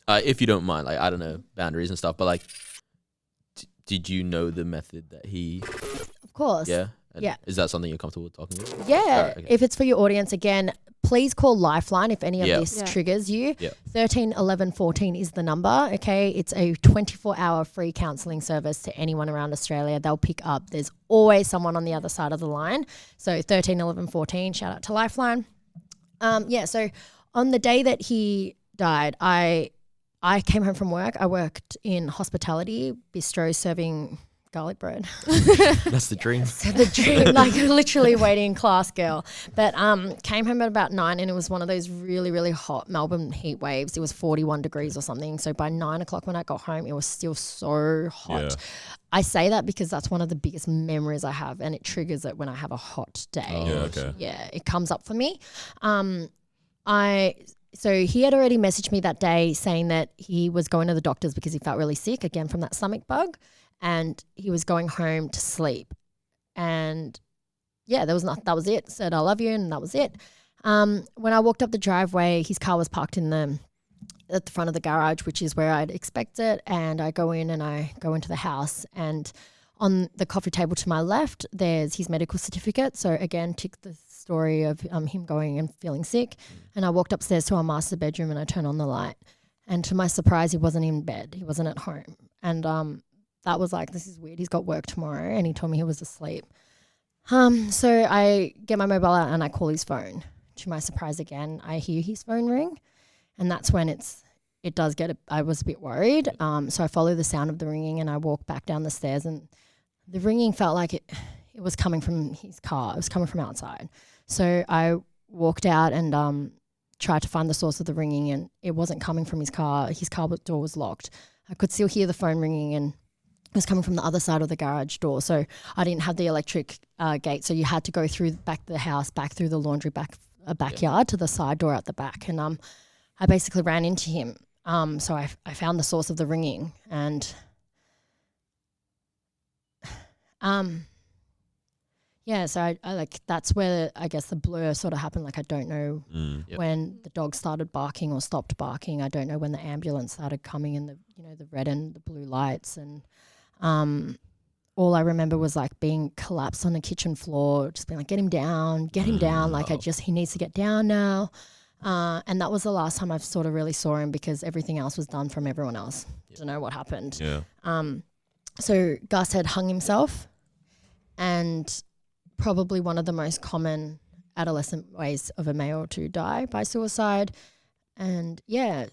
If you don't mind, like, I don't know, boundaries and stuff, but like, did you know the method that he? Of course. Yeah. And yeah. Is that something you're comfortable talking about? Yeah. Right, okay. If it's for your audience, again, please call Lifeline if any of this triggers you. 13 11 14 is the number. Okay. It's a 24-hour free counselling service to anyone around Australia. They'll pick up. There's always someone on the other side of the line. So 13 11 14, shout out to Lifeline. So on the day that he died, I came home from work. I worked in hospitality, bistro, serving garlic bread. That's the dream. The dream, like literally waiting class girl. But came home at about 9, and it was one of those really, really hot Melbourne heat waves. It was 41 degrees or something. So by 9 o'clock when I got home, it was still so hot. Yeah. I say that because that's one of the biggest memories I have, and it triggers it when I have a hot day. Oh, yeah, okay. Yeah, it comes up for me. So he had already messaged me that day saying that he was going to the doctors because he felt really sick, again, from that stomach bug, and he was going home to sleep. And yeah, that was it. Said, I love you, and that was it. When I walked up the driveway, his car was parked at the front of the garage, which is where I'd expect it. And I go in and I go into the house, and on the coffee table to my left, there's his medical certificate. So again, tick the story of him going and feeling sick. And I walked upstairs to our master bedroom and I turned on the light. And to my surprise, he wasn't in bed. He wasn't at home. And that was like, this is weird. He's got work tomorrow. And he told me he was asleep. So I get my mobile out and I call his phone. To my surprise again, I hear his phone ring. And that's when it does get, I was a bit worried. So I follow the sound of the ringing and I walk back down the stairs, and the ringing felt like it was coming from his car. It was coming from outside. So I walked out and tried to find the source of the ringing, and it wasn't coming from his car. His car door was locked. I could still hear the phone ringing, and it was coming from the other side of the garage door. So I didn't have the electric gate, so you had to go through back the house, back through the laundry, backyard to the side door at the back. And I basically ran into him. So I found the source of the ringing, and so I like, that's where I guess the blur sort of happened. Like, I don't know when the dog started barking or stopped barking. I don't know when the ambulance started coming, and the red and the blue lights. And all I remember was like being collapsed on the kitchen floor, just being like, get him down. Like, he needs to get down now. And that was the last time I sort of really saw him, because everything else was done from everyone else. Don't know what happened. Yeah. So Gus had hung himself, and probably one of the most common adolescent ways of a male to die by suicide. And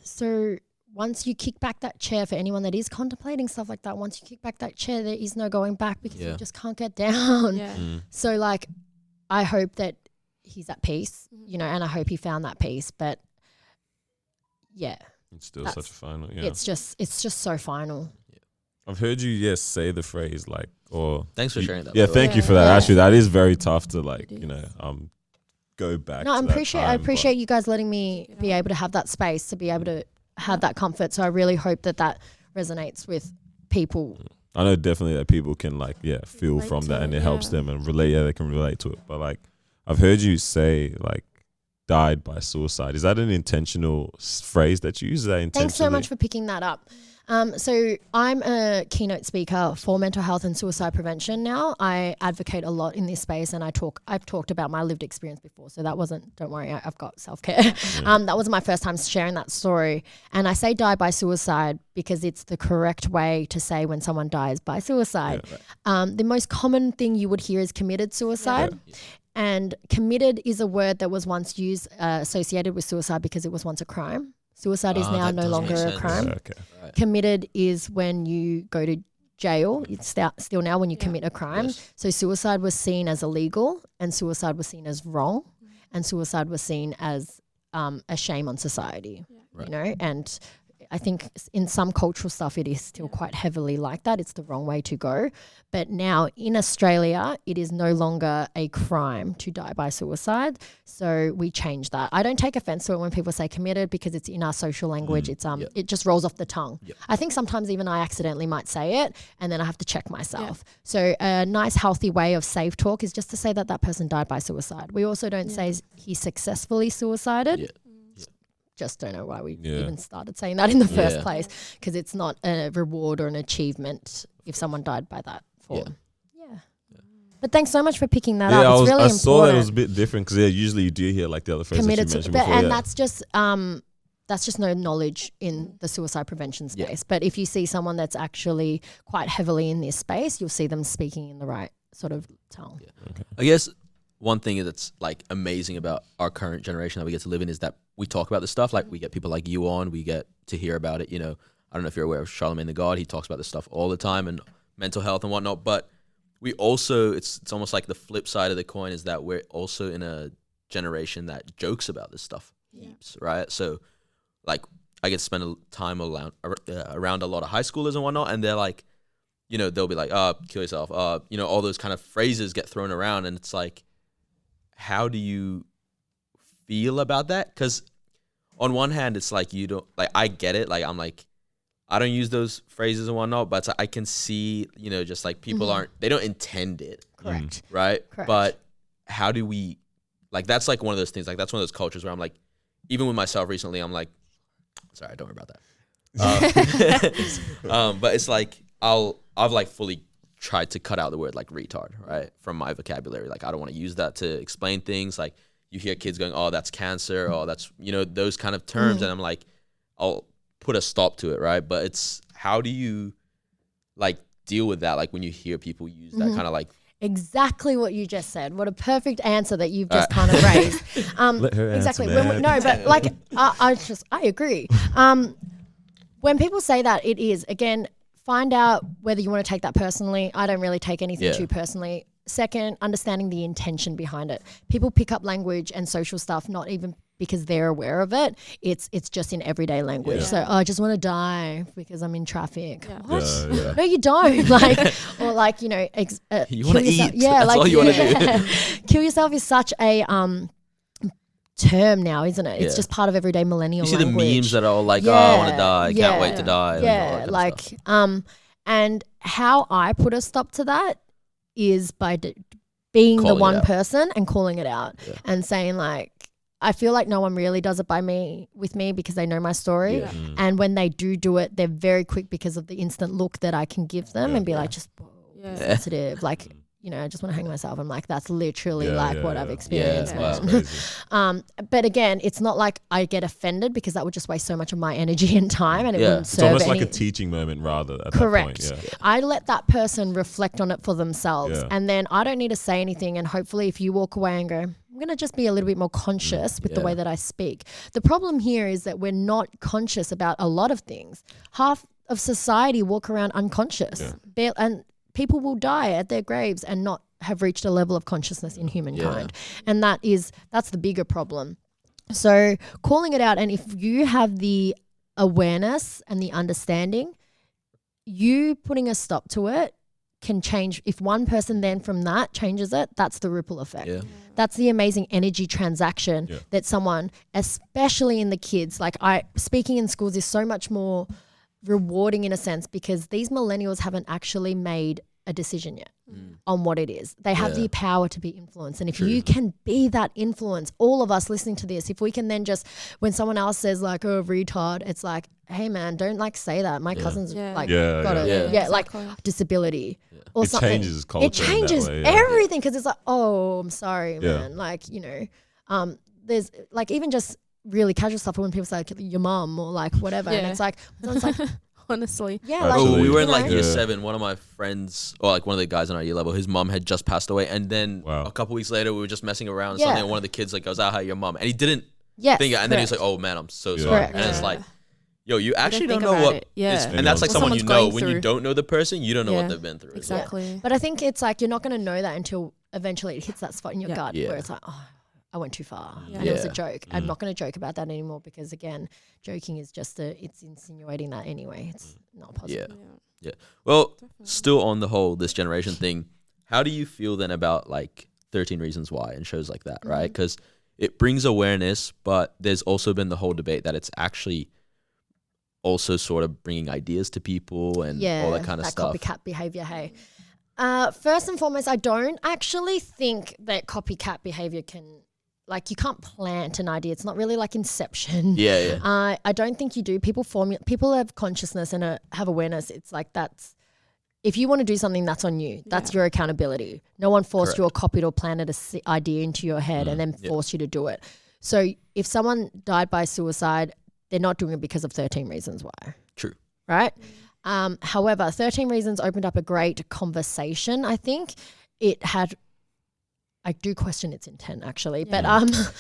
so once you kick back that chair, for anyone that is contemplating stuff like that, once you kick back that chair, there is no going back, because you just can't get down. Yeah. So like, I hope that he's at peace, and I hope he found that peace. But yeah, it's still such a final. Yeah, it's just so final. I've heard you say the phrase like, or thanks for sharing that. Yeah, thank you for that. Yeah. Actually, that is very tough to like, go back. No, I appreciate you guys letting me be able to have that space, to be able to have that comfort. So I really hope that resonates with people. I know definitely that people can feel relate from that, and it it, helps them and relate. Yeah, they can relate to it. But like, I've heard you say like, died by suicide. Is that an intentional phrase that you use? Is that intentionally? Thanks so much for picking that up. So I'm a keynote speaker for mental health and suicide prevention now. I advocate a lot in this space, and I've talked about my lived experience before. So that wasn't, don't worry, I've got self-care. Yeah. That wasn't my first time sharing that story. And I say die by suicide because it's the correct way to say when someone dies by suicide. Yeah, right. The most common thing you would hear is committed suicide. Yeah. And committed is a word that was once used associated with suicide because it was once a crime. Suicide is now no longer a crime. Yeah, okay. Right. Committed is when you go to jail. It's still now when you commit a crime. Yes. So suicide was seen as illegal, and suicide was seen as wrong, and suicide was seen as a shame on society. Yeah. Right. And I think in some cultural stuff it is still quite heavily like that. It's the wrong way to go. But now in Australia, it is no longer a crime to die by suicide. So we changed that. I don't take offense to it when people say committed, because it's in our social language. It's It just rolls off the tongue. Yep. I think sometimes even I accidentally might say it, and then I have to check myself. Yeah. So a nice healthy way of safe talk is just to say that person died by suicide. We also don't say he successfully suicided. Yeah. just don't know why we Yeah. even started saying that in the first Yeah. place, because it's not a reward or an achievement if someone died by that form. Yeah. But thanks so much for picking that up. It's really I important. saw that it was a bit different because usually you do hear like the other phrase that you Committed to, mentioned but, before. and Yeah. that's just no knowledge in the suicide prevention space. But if you see someone that's actually quite heavily in this space, you'll see them speaking in the right sort of tone. I guess one thing that's like amazing about our current generation that we get to live in is that we talk about this stuff. Like we get people like you on, we get to hear about it. You know, I don't know if you're aware of Charlemagne the God. He talks about this stuff all the time and mental health and whatnot. But we also, it's almost like the flip side of the coin is that we're also in a generation that jokes about this stuff heaps, right? So like I get to spend time around a lot of high schoolers and whatnot, and they're like, you know, they'll be like, kill yourself. You know, all those kind of phrases get thrown around, and it's like, how do you feel about that? Because on one hand, it's like you don't, like, I get it. Like, I'm like, I don't use those phrases and whatnot, but I can see, you know, just like people they don't intend it. Correct. Right? Correct. But how do we, like, that's like one of those things, like, that's one of those cultures where I'm like, even with myself recently, I'm like, sorry, don't worry about that. But it's like, I've like fully tried to cut out the word like retard, right, from my vocabulary. Like I don't want to use that to explain things. Like you hear kids going, oh, that's cancer, oh, that's, you know, those kind of terms. And I'm like, I'll put a stop to it, right? But it's, how do you like deal with that? Like when you hear people use that kind of like, Exactly what you just said. What a perfect answer that you've just kind of raised. Let her exactly. answer, No, but like I agree. When people say that, it is, again, find out whether you want to take that personally. I don't really take anything too personally. Second, understanding the intention behind it. People pick up language and social stuff not even because they're aware of it. It's just in everyday language. So I just want to die because I'm in traffic. What? Yeah. No, you don't. Like, or like, you know, you want to eat. Yeah, That's like, all you want to do. Kill yourself is such a term now, isn't it? It's just part of everyday millennial You see language. the memes that are all like, oh, I want to die, I can't wait to die. Yeah, and all that kind of like, stuff. and how I put a stop to that is by being Calling the it one out. person and calling it out and saying like, I feel like no one really does it with me because they know my story. Yeah. And when they do it, they're very quick because of the instant look that I can give them and be like, just sensitive. Like, you know, I just want to hang myself. I'm like, that's literally what I've experienced. Yeah, man. wow. But again, it's not like I get offended because that would just waste so much of my energy and time and it wouldn't It's serve almost any. like a teaching moment rather at Correct. that point. Yeah. I let that person reflect on it for themselves. Yeah. And then I don't need to say anything. And hopefully if you walk away and go, I'm going to just be a little bit more conscious with the way that I speak. The problem here is that we're not conscious about a lot of things. Half of society walk around unconscious. And people will die at their graves and not have reached a level of consciousness in humankind. And that's the bigger problem. So calling it out, and if you have the awareness and the understanding, you putting a stop to it can change. If one person then from that changes it, that's the ripple effect. Yeah. That's the amazing energy transaction that someone, especially in the kids, like speaking in schools is so much more rewarding in a sense because these millennials haven't actually made a decision yet on what it is. They have the power to be influenced. And if you can be that influence, all of us listening to this, if we can then just, when someone else says like, oh, retard, it's like, hey man, don't like say that. My cousin's like got a like disability or It something. changes culture It changes in that way, everything because it's like, oh, I'm sorry, man. Like, you know, there's like even just really casual stuff when people say like, your mom or like whatever. And it's like, someone's like, honestly. yeah, Absolutely. like, Oh, we were in you like know? year 7. One of my friends, or like one of the guys on our year level, his mom had just passed away. And then a couple weeks later, we were just messing around and something. And one of the kids like goes, hi, your mom. And he didn't think it. And then he was like, oh man, I'm so sorry. Correct. And it's like, yo, you actually don't think know about what. it. And that's like What someone you someone's know. going When you through. don't know the person, you don't know what Yeah. they've been through. as well. Exactly. But I think it's like you're not going to know that until eventually it hits that spot in your gut Yeah. where it's like, oh, I went too far. Yeah. And it was a joke. I'm not going to joke about that anymore because, again, joking is just it's insinuating that anyway. It's not positive. Yeah. Well, still on the whole, this generation thing, how do you feel then about like 13 Reasons Why and shows like that, right? Because it brings awareness, but there's also been the whole debate that it's actually also sort of bringing ideas to people and all that kind of stuff. Copycat behavior, hey. First and foremost, I don't actually think that copycat behavior can like you can't plant an idea. It's not really like Inception. Yeah. I don't think you do. People have consciousness and have awareness. It's like if you want to do something, that's on you. That's your accountability. No one forced you or copied or planted an idea into your head and then forced you to do it. So if someone died by suicide, they're not doing it because of 13 Reasons Why. True. Right? However, 13 Reasons opened up a great conversation. I think it had, I do question its intent actually, but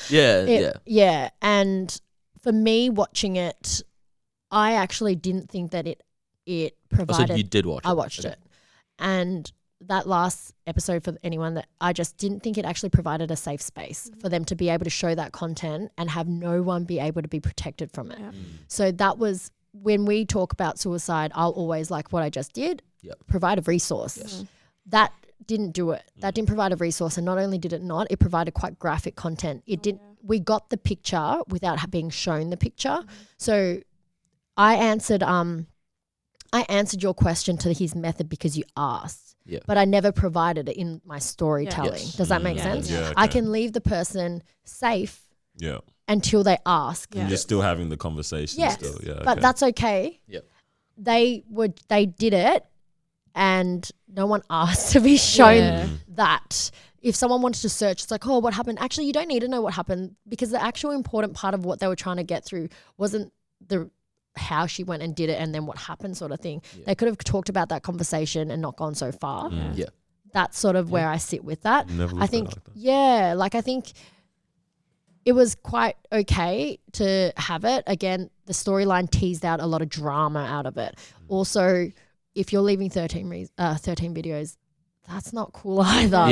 yeah. And for me watching it, I actually didn't think that it provided. So you did watch it? I watched it. And that last episode, for anyone, that I just didn't think it actually provided a safe space for them to be able to show that content and have no one be able to be protected from it. So that was, when we talk about suicide, I'll always, like what I just did, provide a resource. Yes. That didn't do it. That didn't provide a resource. And not only did it not, it provided quite graphic content. It didn't. We got the picture without being shown the picture. So I answered your question to his method because you asked. Yeah. But I never provided it in my storytelling. Yes. Does that make sense? Yeah, okay. I can leave the person safe Yeah. until they ask. And you're still having the conversation Yes, still. Yeah. but that's okay. Yep. They did it, and no one asked to be shown that. If someone wanted to search, it's like, oh, what happened? Actually, you don't need to know what happened, because the actual important part of what they were trying to get through wasn't the how she went and did it and then what happened sort of thing. They could have talked about that conversation and not gone so far. Yeah. That's sort of where I sit with that. Never looked I at think, it like that. I think it was quite okay to have it. Again, the storyline teased out a lot of drama out of it. Also, if you're leaving 13 videos, that's not cool either.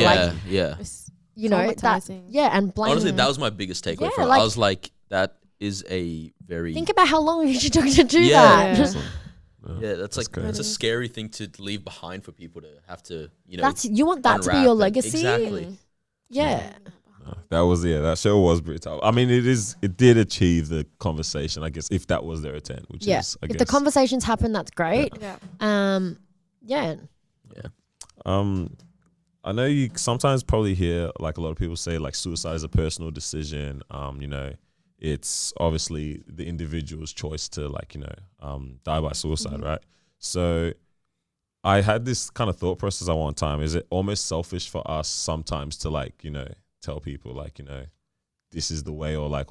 It's You know, that, and blaming. honestly, that was my biggest takeaway from it. I was like, that is a very... Think about how long she took to do Yeah. that. Yeah, that's like, crazy. it's a scary thing to leave behind for people to have to, You want that to be unwrap your and- legacy. Exactly. Yeah. That show was brutal. I mean, it did achieve the conversation, I guess, if that was their intent, which is, I if guess. the conversations happen, that's great. Yeah. I know you sometimes probably hear like a lot of people say like suicide is a personal decision. You know, it's obviously the individual's choice to like, you know, die by suicide, right? So I had this kind of thought process at one time. Is it almost selfish for us sometimes to like, you know, tell people like, you know, this is the way, or like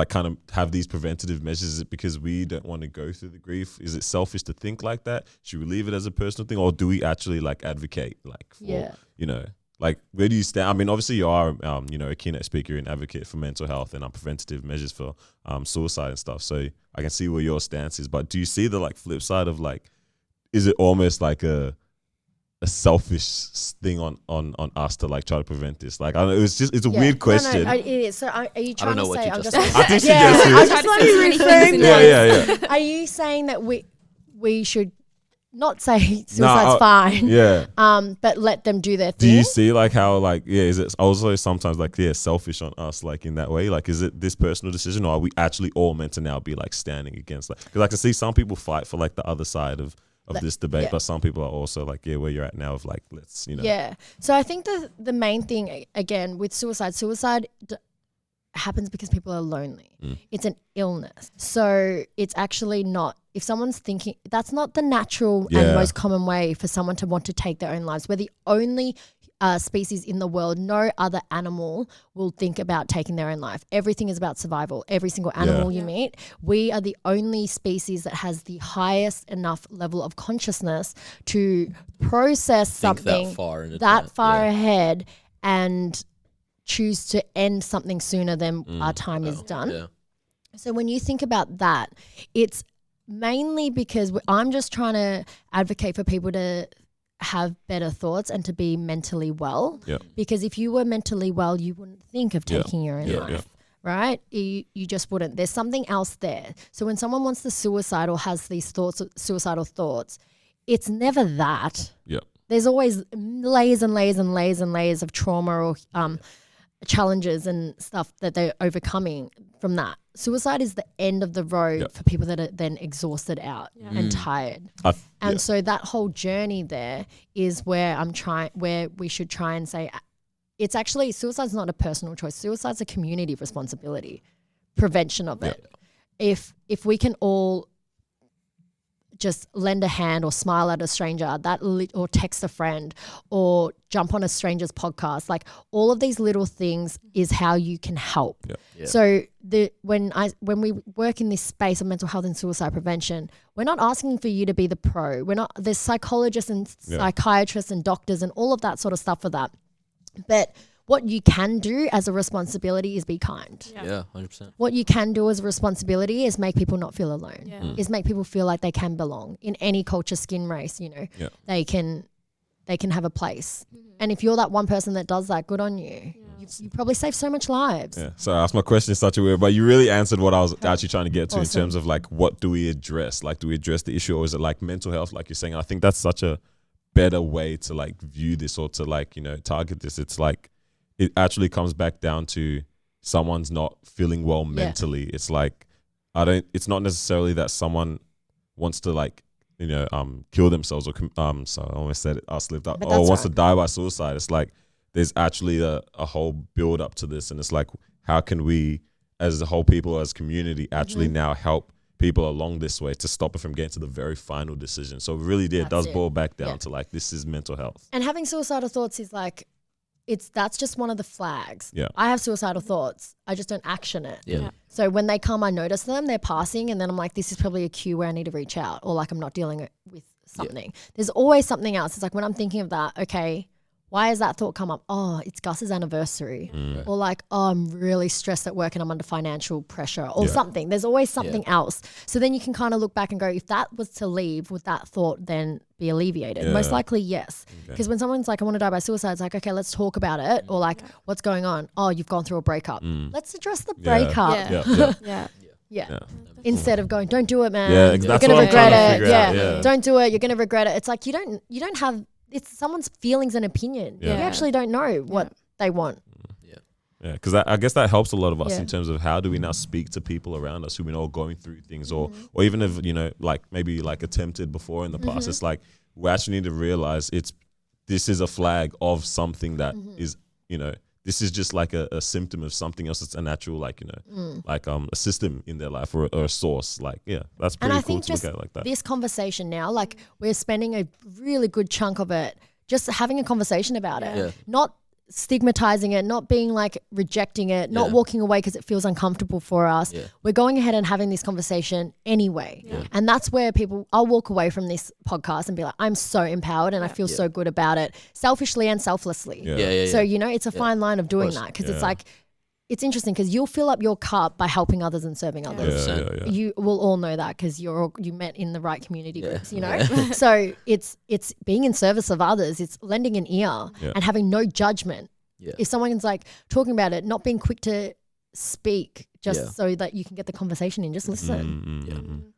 kind of have these preventative measures? Is it because we don't want to go through the grief? Is it selfish to think like that? Should we leave it as a personal thing, or do we actually like advocate like for, you know, like where do you stand? I mean, obviously you are, you know, a keynote speaker and advocate for mental health and preventative measures for suicide and stuff. So I can see where your stance is, but do you see the like flip side of like, is it almost like a selfish thing on us to like try to prevent this? Like, I don't know, it's a weird question. No, it is. So are you trying know to what say? you I'm just just. said. I think she yeah, just I just want to reframe this. Yeah. Are you saying that we should not say suicide's fine? Yeah. But let them do their Do thing. you see like how like, is it also sometimes like, selfish on us like in that way? Like, is it this personal decision, or are we actually all meant to now be like standing against like, because I can see some people fight for like the other side of this debate, but some people are also like, where you're at now of like, let's, you know. Yeah. So I think the main thing again with suicide happens because people are lonely. It's an illness. So it's actually not, if someone's thinking, that's not the natural and most common way for someone to want to take their own lives. We're the only species in the world. No other animal will think about taking their own life. Everything is about survival. Every single animal you meet. We are the only species that has the highest enough level of consciousness to process something that far ahead and choose to end something sooner than our time is done. Yeah. So when you think about that, it's mainly because I'm just trying to advocate for people to have better thoughts and to be mentally well. Yeah. Because if you were mentally well, you wouldn't think of taking your own life, right? You just wouldn't. There's something else there. So when someone wants to suicide or has these suicidal thoughts, it's never that. Yeah. There's always layers and layers and layers and layers of trauma or challenges and stuff that they're overcoming from that. Suicide is the end of the road for people that are then exhausted out and tired. So that whole journey there is where where we should try and say, it's actually, suicide's not a personal choice. Suicide's a community responsibility, prevention of it. If we can all just lend a hand or smile at a stranger, or text a friend or jump on a stranger's podcast, like all of these little things is how you can help. So when we work in this space of mental health and suicide prevention, we're not asking for you to be the pro. There's psychologists and psychiatrists and doctors and all of that sort of stuff for that. But what you can do as a responsibility is be kind. Yeah, 100%. What you can do as a responsibility is make people not feel alone. Is make people feel like they can belong in any culture, skin, race. You know, they can have a place. And if you're that one person that does that, good on you. You probably save so much lives. Yeah. So I asked my question in such a way, but you really answered what I was actually trying to get to in terms of like, what do we address? Like, do we address the issue, or is it like mental health, like you're saying? I think that's such a better way to like view this, or to like, you know, target this. It's like, it actually comes back down to someone's not feeling well mentally. It's like, it's not necessarily that someone wants to like, you know, kill themselves or, so I almost said it, I slipped up, or wants to die by suicide. It's like, there's actually a whole build up to this. And it's like, how can we as a whole people, as community, actually now help people along this way to stop it from getting to the very final decision? So really, it does boil back down to like, this is mental health. And having suicidal thoughts is like, that's just one of the flags. Yeah. I have suicidal thoughts. I just don't action it. Yeah. So when they come, I notice them, they're passing, and then I'm like, this is probably a cue where I need to reach out, or like I'm not dealing with something. There's always something else. It's like when I'm thinking of that, okay, why has that thought come up? Oh, it's Gus's anniversary. Or like, oh, I'm really stressed at work and I'm under financial pressure or something. There's always something else. So then you can kind of look back and go, if that was to leave, would that thought then be alleviated? Most likely, yes. Because when someone's like, I want to die by suicide, it's like, okay, let's talk about it. Or like, what's going on? Oh, you've gone through a breakup. Let's address the breakup. Yeah. Instead of going, don't do it, man. Yeah, you're gonna regret it. Don't do it. You're gonna regret it. It's like you don't have. It's someone's feelings and opinion. You actually don't know what they want. Yeah, because I guess that helps a lot of us in terms of how do we now speak to people around us who we're all going through things, or even if, you know, like maybe like attempted before in the past. It's like we actually need to realize this is a flag of something that is, you know, this is just like a symptom of something else. It's a natural, like, you know, like a system in their life, or a source. Like, that's pretty cool to look at it like that. This conversation now, like we're spending a really good chunk of it just having a conversation about it, not stigmatizing it, not being like rejecting it, not walking away because it feels uncomfortable for us. We're going ahead and having this conversation anyway. And that's where I'll walk away from this podcast and be like, I'm so empowered and I feel so good about it, selfishly and selflessly. So, you know, it's a fine line of doing that, because it's like, it's interesting because you'll fill up your cup by helping others and serving others. You will all know that because you met in the right community groups, you know? So it's being in service of others. It's lending an ear and having no judgment. If someone's like talking about it, not being quick to speak just so that you can get the conversation in, just listen.